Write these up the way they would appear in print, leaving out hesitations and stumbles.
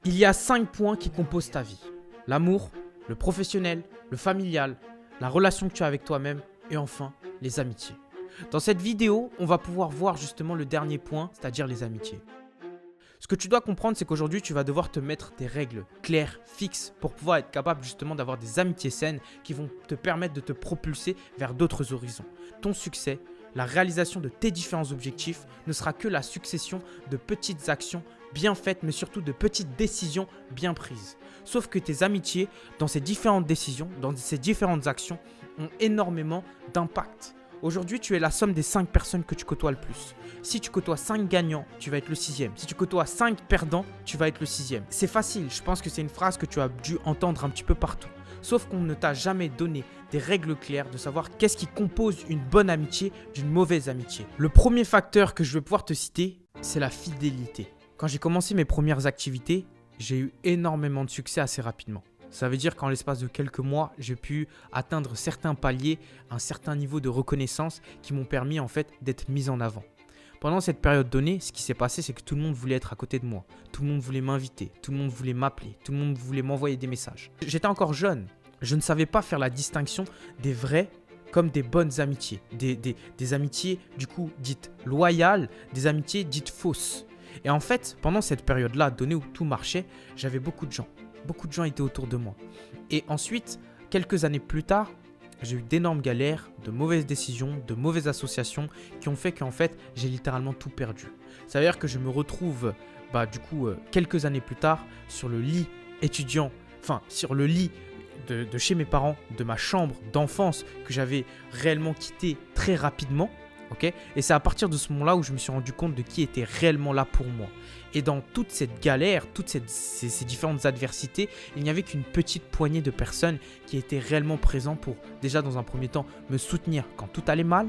Il y a 5 points qui composent ta vie. L'amour, le professionnel, le familial, la relation que tu as avec toi-même et enfin les amitiés. Dans cette vidéo, on va pouvoir voir justement le dernier point, c'est-à-dire les amitiés. Ce que tu dois comprendre, c'est qu'aujourd'hui, tu vas devoir te mettre des règles claires, fixes, pour pouvoir être capable justement d'avoir des amitiés saines qui vont te permettre de te propulser vers d'autres horizons. Ton succès, la réalisation de tes différents objectifs ne sera que la succession de petites actions bien faites, mais surtout de petites décisions bien prises. Sauf que tes amitiés, dans ces différentes décisions, dans ces différentes actions, ont énormément d'impact. Aujourd'hui, tu es la somme des 5 personnes que tu côtoies le plus. Si tu côtoies 5 gagnants, tu vas être le 6e. Si tu côtoies 5 perdants, tu vas être le 6e. C'est facile, je pense que c'est une phrase que tu as dû entendre un petit peu partout. Sauf qu'on ne t'a jamais donné des règles claires de savoir qu'est-ce qui compose une bonne amitié d'une mauvaise amitié. Le premier facteur que je vais pouvoir te citer, c'est la fidélité. Quand j'ai commencé mes premières activités, j'ai eu énormément de succès assez rapidement. Ça veut dire qu'en l'espace de quelques mois, j'ai pu atteindre certains paliers, un certain niveau de reconnaissance qui m'ont permis en fait d'être mis en avant. Pendant cette période donnée, ce qui s'est passé, c'est que tout le monde voulait être à côté de moi. Tout le monde voulait m'inviter, tout le monde voulait m'appeler, tout le monde voulait m'envoyer des messages. J'étais encore jeune, je ne savais pas faire la distinction des vraies comme des bonnes amitiés. Des amitiés du coup dites loyales, des amitiés dites fausses. Et en fait, pendant cette période-là, donnée où tout marchait, j'avais beaucoup de gens. Beaucoup de gens étaient autour de moi. Et ensuite, quelques années plus tard, j'ai eu d'énormes galères, de mauvaises décisions, de mauvaises associations qui ont fait qu'en fait, j'ai littéralement tout perdu. Ça veut dire que je me retrouve, quelques années plus tard, sur le lit étudiant, sur le lit de chez mes parents, de ma chambre d'enfance que j'avais réellement quitté très rapidement. Okay, et c'est à partir de ce moment-là où je me suis rendu compte de qui était réellement là pour moi. Et dans toute cette galère, toutes ces différentes adversités, il n'y avait qu'une petite poignée de personnes qui étaient réellement présentes pour, déjà dans un premier temps, me soutenir quand tout allait mal,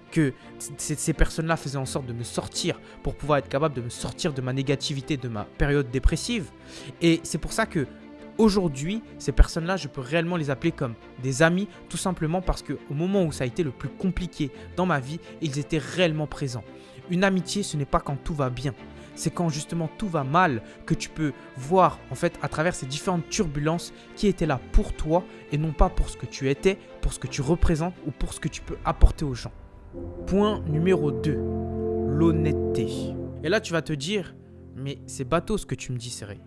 que ces personnes-là faisaient en sorte de me sortir pour pouvoir être capable de me sortir de ma négativité, de ma période dépressive. Et c'est pour ça que aujourd'hui, ces personnes-là, je peux réellement les appeler comme des amis, tout simplement parce qu'au moment où ça a été le plus compliqué dans ma vie, ils étaient réellement présents. Une amitié, ce n'est pas quand tout va bien. C'est quand justement tout va mal que tu peux voir en fait à travers ces différentes turbulences qui étaient là pour toi et non pas pour ce que tu étais, pour ce que tu représentes ou pour ce que tu peux apporter aux gens. Point numéro 2, l'honnêteté. Et là, tu vas te dire, mais c'est bateau ce que tu me dis, Céré.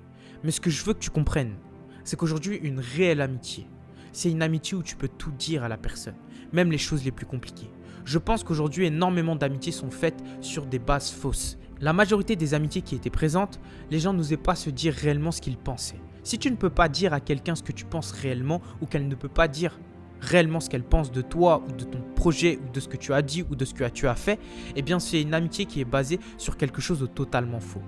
Mais ce que je veux que tu comprennes, c'est qu'aujourd'hui, une réelle amitié, c'est une amitié où tu peux tout dire à la personne, même les choses les plus compliquées. Je pense qu'aujourd'hui, énormément d'amitiés sont faites sur des bases fausses. La majorité des amitiés qui étaient présentes, les gens n'osaient pas se dire réellement ce qu'ils pensaient. Si tu ne peux pas dire à quelqu'un ce que tu penses réellement ou qu'elle ne peut pas dire réellement ce qu'elle pense de toi ou de ton projet ou de ce que tu as dit ou de ce que tu as fait, eh bien c'est une amitié qui est basée sur quelque chose de totalement faux.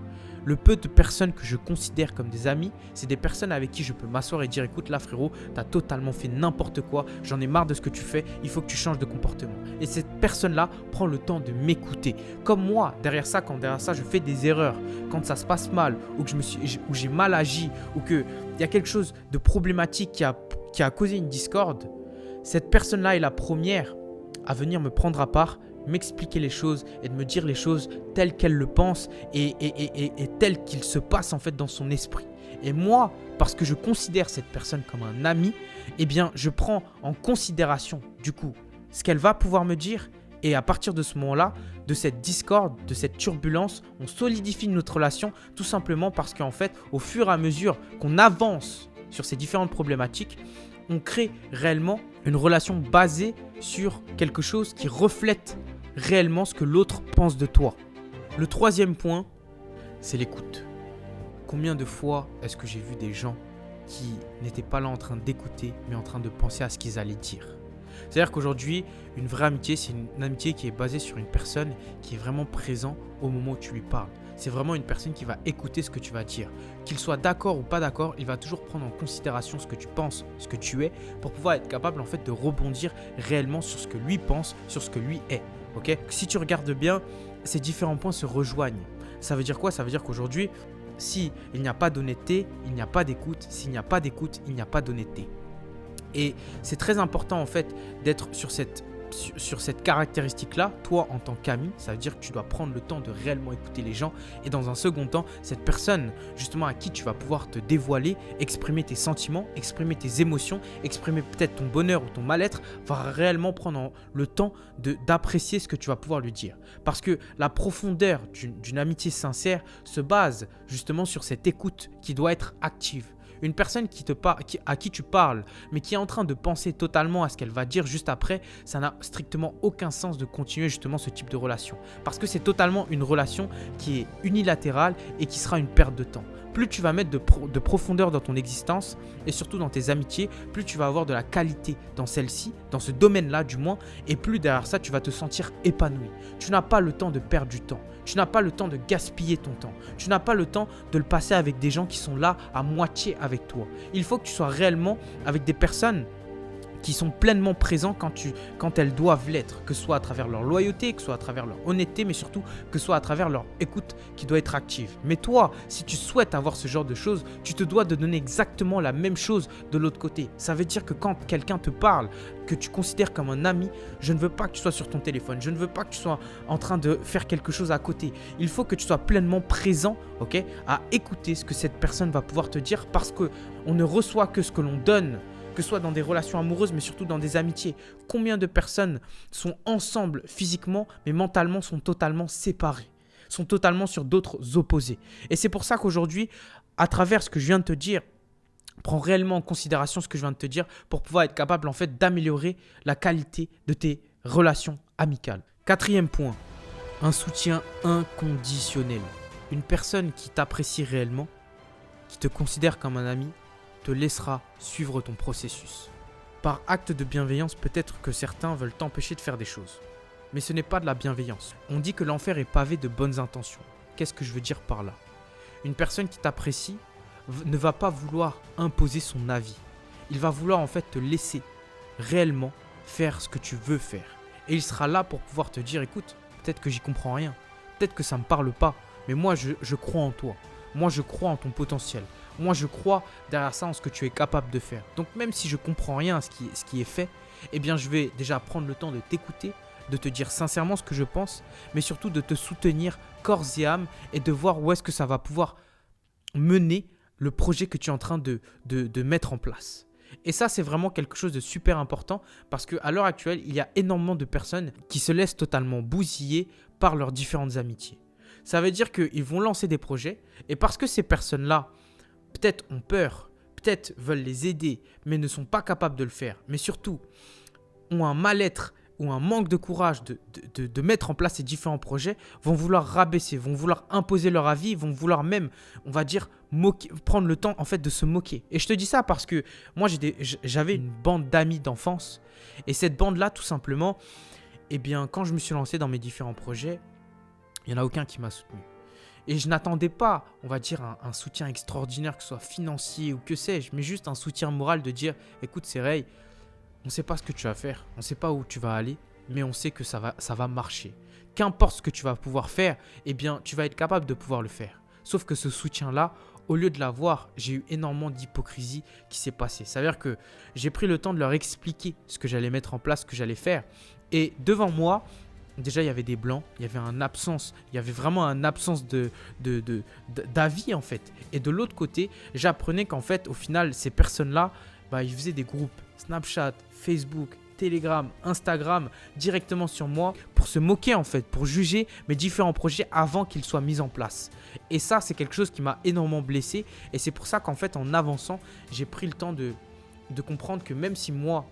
Le peu de personnes que je considère comme des amis, c'est des personnes avec qui je peux m'asseoir et dire écoute là frérot, t'as totalement fait n'importe quoi, j'en ai marre de ce que tu fais, il faut que tu changes de comportement. Et cette personne-là prend le temps de m'écouter. Comme moi, quand derrière ça je fais des erreurs, quand ça se passe mal ou que j'ai mal agi ou qu'il y a quelque chose de problématique qui a causé une discorde, cette personne-là est la première à venir me prendre à part, m'expliquer les choses et de me dire les choses telles qu'elle le pense et telles qu'il se passe en fait dans son esprit. Et moi, parce que je considère cette personne comme un ami, eh bien je prends en considération du coup ce qu'elle va pouvoir me dire et à partir de ce moment-là, de cette discorde, de cette turbulence, on solidifie notre relation tout simplement parce qu'en fait, au fur et à mesure qu'on avance sur ces différentes problématiques, on crée réellement une relation basée sur quelque chose qui reflète réellement ce que l'autre pense de toi. Le troisième point, c'est l'écoute. Combien de fois est-ce que j'ai vu des gens qui n'étaient pas là en train d'écouter, mais en train de penser à ce qu'ils allaient dire? C'est-à-dire qu'aujourd'hui, une vraie amitié, c'est une amitié qui est basée sur une personne qui est vraiment présente au moment où tu lui parles. C'est vraiment une personne qui va écouter ce que tu vas dire. Qu'il soit d'accord ou pas d'accord, il va toujours prendre en considération ce que tu penses, ce que tu es, pour pouvoir être capable en fait de rebondir réellement sur ce que lui pense, sur ce que lui est. Okay ? Si tu regardes bien, ces différents points se rejoignent. Ça veut dire quoi? Ça veut dire qu'aujourd'hui, s'il n'y a pas d'honnêteté, il n'y a pas d'écoute. S'il n'y a pas d'écoute, il n'y a pas d'honnêteté. Et c'est très important en fait d'être sur cette sur cette caractéristique-là, toi en tant qu'ami, ça veut dire que tu dois prendre le temps de réellement écouter les gens. Et dans un second temps, cette personne justement à qui tu vas pouvoir te dévoiler, exprimer tes sentiments, exprimer tes émotions, exprimer peut-être ton bonheur ou ton mal-être, va réellement prendre le temps d'apprécier ce que tu vas pouvoir lui dire. Parce que la profondeur d'une amitié sincère se base justement sur cette écoute qui doit être active. Une personne à qui tu parles, mais qui est en train de penser totalement à ce qu'elle va dire juste après, ça n'a strictement aucun sens de continuer justement ce type de relation. Parce que c'est totalement une relation qui est unilatérale et qui sera une perte de temps. Plus tu vas mettre de profondeur dans ton existence et surtout dans tes amitiés, plus tu vas avoir de la qualité dans celle-ci, dans ce domaine-là du moins, et plus derrière ça, tu vas te sentir épanoui. Tu n'as pas le temps de perdre du temps. Tu n'as pas le temps de gaspiller ton temps. Tu n'as pas le temps de le passer avec des gens qui sont là à moitié avec toi. Il faut que tu sois réellement avec des personnes qui sont pleinement présents quand elles doivent l'être, que ce soit à travers leur loyauté, que ce soit à travers leur honnêteté, mais surtout que ce soit à travers leur écoute qui doit être active. Mais toi, si tu souhaites avoir ce genre de choses, tu te dois de donner exactement la même chose de l'autre côté. Ça veut dire que quand quelqu'un te parle, que tu considères comme un ami, je ne veux pas que tu sois sur ton téléphone, je ne veux pas que tu sois en train de faire quelque chose à côté. Il faut que tu sois pleinement présent, ok, à écouter ce que cette personne va pouvoir te dire parce qu'on ne reçoit que ce que l'on donne, que ce soit dans des relations amoureuses, mais surtout dans des amitiés. Combien de personnes sont ensemble physiquement, mais mentalement sont totalement séparées, sont totalement sur d'autres opposés. Et c'est pour ça qu'aujourd'hui, à travers ce que je viens de te dire, prends réellement en considération ce que je viens de te dire pour pouvoir être capable en fait d'améliorer la qualité de tes relations amicales. Quatrième point, un soutien inconditionnel. Une personne qui t'apprécie réellement, qui te considère comme un ami, te laissera suivre ton processus. Par acte de bienveillance, peut-être que certains veulent t'empêcher de faire des choses. Mais ce n'est pas de la bienveillance. On dit que l'enfer est pavé de bonnes intentions. Qu'est-ce que je veux dire par là? Une personne qui t'apprécie ne va pas vouloir imposer son avis. Il va vouloir en fait te laisser réellement faire ce que tu veux faire. Et il sera là pour pouvoir te dire, écoute, peut-être que j'y comprends rien, peut-être que ça ne me parle pas, mais moi je crois en toi. Moi je crois en ton potentiel. Moi, je crois derrière ça en ce que tu es capable de faire. Donc, même si je ne comprends rien à ce qui est fait, eh bien, je vais déjà prendre le temps de t'écouter, de te dire sincèrement ce que je pense, mais surtout de te soutenir corps et âme et de voir où est-ce que ça va pouvoir mener le projet que tu es en train de mettre en place. Et ça, c'est vraiment quelque chose de super important parce qu'à l'heure actuelle, il y a énormément de personnes qui se laissent totalement bousiller par leurs différentes amitiés. Ça veut dire qu'ils vont lancer des projets et parce que ces personnes-là, peut-être ont peur, peut-être veulent les aider, mais ne sont pas capables de le faire. Mais surtout, ont un mal-être ou un manque de courage de mettre en place ces différents projets, vont vouloir rabaisser, vont vouloir imposer leur avis, vont vouloir même, on va dire, prendre le temps en fait de se moquer. Et je te dis ça parce que moi, j'avais une bande d'amis d'enfance. Et cette bande-là, tout simplement, eh bien, quand je me suis lancé dans mes différents projets, il n'y en a aucun qui m'a soutenu. Et je n'attendais pas, on va dire, un soutien extraordinaire, que ce soit financier ou que sais-je, mais juste un soutien moral de dire, écoute Sereil, on ne sait pas ce que tu vas faire, on ne sait pas où tu vas aller, mais on sait que ça va marcher. Qu'importe ce que tu vas pouvoir faire, eh bien, tu vas être capable de pouvoir le faire. Sauf que ce soutien-là, au lieu de l'avoir, j'ai eu énormément d'hypocrisie qui s'est passée. Ça veut dire que j'ai pris le temps de leur expliquer ce que j'allais mettre en place, ce que j'allais faire. Et devant moi, déjà, il y avait des blancs, il y avait vraiment une absence d'avis en fait. Et de l'autre côté, j'apprenais qu'en fait, au final, ces personnes-là, ils faisaient des groupes Snapchat, Facebook, Telegram, Instagram, directement sur moi pour se moquer en fait, pour juger mes différents projets avant qu'ils soient mis en place. Et ça, c'est quelque chose qui m'a énormément blessé. Et c'est pour ça qu'en fait, en avançant, j'ai pris le temps de comprendre que même si moi,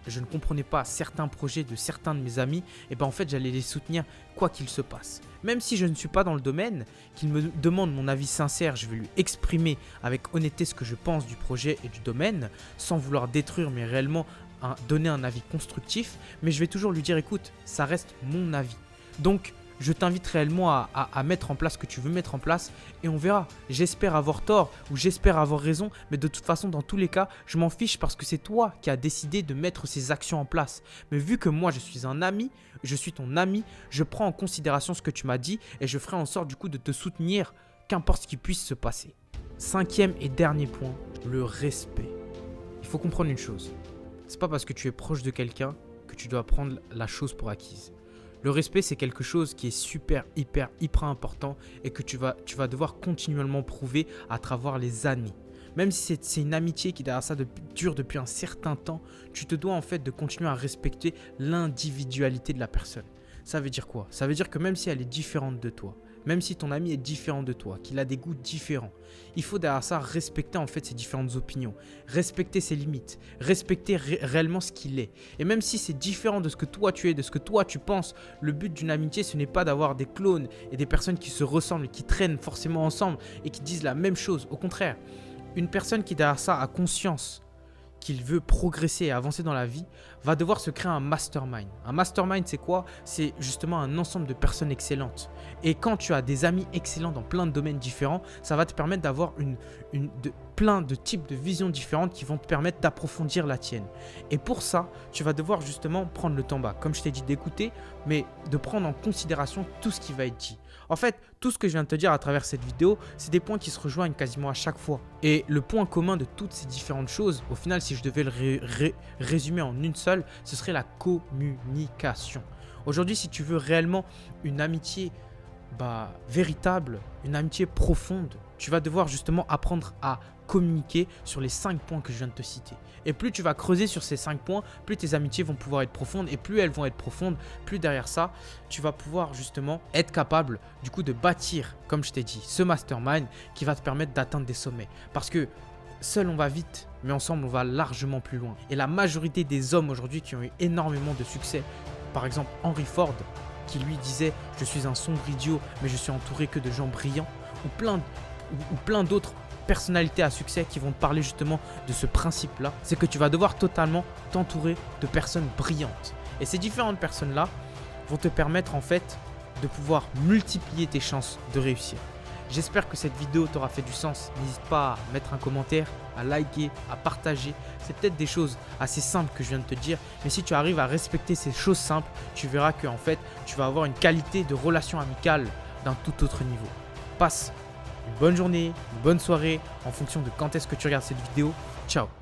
je ne comprenais pas certains projets de certains de mes amis, et en fait j'allais les soutenir quoi qu'il se passe. Même si je ne suis pas dans le domaine, qu'il me demande mon avis sincère, je vais lui exprimer avec honnêteté ce que je pense du projet et du domaine, sans vouloir détruire mais réellement donner un avis constructif, mais je vais toujours lui dire écoute, ça reste mon avis. Donc je t'invite réellement à mettre en place ce que tu veux mettre en place et on verra. J'espère avoir tort ou j'espère avoir raison, mais de toute façon, dans tous les cas, je m'en fiche parce que c'est toi qui as décidé de mettre ces actions en place. Mais vu que moi, je suis un ami, je suis ton ami, je prends en considération ce que tu m'as dit et je ferai en sorte du coup de te soutenir, qu'importe ce qui puisse se passer. Cinquième et dernier point, le respect. Il faut comprendre une chose. C'est pas parce que tu es proche de quelqu'un que tu dois prendre la chose pour acquise. Le respect, c'est quelque chose qui est super, hyper important et que tu vas devoir continuellement prouver à travers les années. Même si c'est une amitié qui derrière ça dure depuis un certain temps, tu te dois en fait de continuer à respecter l'individualité de la personne. Ça veut dire quoi? Ça veut dire que même si elle est différente de toi, même si ton ami est différent de toi, qu'il a des goûts différents, il faut derrière ça respecter en fait ses différentes opinions, respecter ses limites, respecter réellement ce qu'il est. Et même si c'est différent de ce que toi tu es, de ce que toi tu penses, le but d'une amitié, ce n'est pas d'avoir des clones et des personnes qui se ressemblent et qui traînent forcément ensemble et qui disent la même chose. Au contraire, une personne qui derrière ça a conscience qu'il veut progresser et avancer dans la vie, va devoir se créer un mastermind. Un mastermind, c'est quoi? C'est justement un ensemble de personnes excellentes. Et quand tu as des amis excellents dans plein de domaines différents, ça va te permettre d'avoir plein de types de visions différentes qui vont te permettre d'approfondir la tienne. Et pour ça, tu vas devoir justement prendre le temps, comme je t'ai dit, d'écouter, mais de prendre en considération tout ce qui va être dit. En fait, tout ce que je viens de te dire à travers cette vidéo, c'est des points qui se rejoignent quasiment à chaque fois. Et le point commun de toutes ces différentes choses, au final, si je devais le résumer en une seule, ce serait la communication. Aujourd'hui, si tu veux réellement une amitié véritable, une amitié profonde, tu vas devoir justement apprendre à communiquer sur les 5 points que je viens de te citer. Et plus tu vas creuser sur ces 5 points, plus tes amitiés vont pouvoir être profondes. Et plus elles vont être profondes, plus derrière ça, tu vas pouvoir justement être capable du coup de bâtir, comme je t'ai dit, ce mastermind qui va te permettre d'atteindre des sommets. Parce que seul on va vite, mais ensemble on va largement plus loin. Et la majorité des hommes aujourd'hui qui ont eu énormément de succès, par exemple Henry Ford, qui lui disait « Je suis un sombre idiot, mais je suis entouré que de gens brillants », ou plein d'autres personnalités à succès qui vont te parler justement de ce principe-là, c'est que tu vas devoir totalement t'entourer de personnes brillantes. Et ces différentes personnes-là vont te permettre en fait de pouvoir multiplier tes chances de réussir. J'espère que cette vidéo t'aura fait du sens. N'hésite pas à mettre un commentaire, à liker, à partager. C'est peut-être des choses assez simples que je viens de te dire, mais si tu arrives à respecter ces choses simples, tu verras que en fait, tu vas avoir une qualité de relation amicale d'un tout autre niveau. Passe une bonne journée, une bonne soirée en fonction de quand est-ce que tu regardes cette vidéo. Ciao!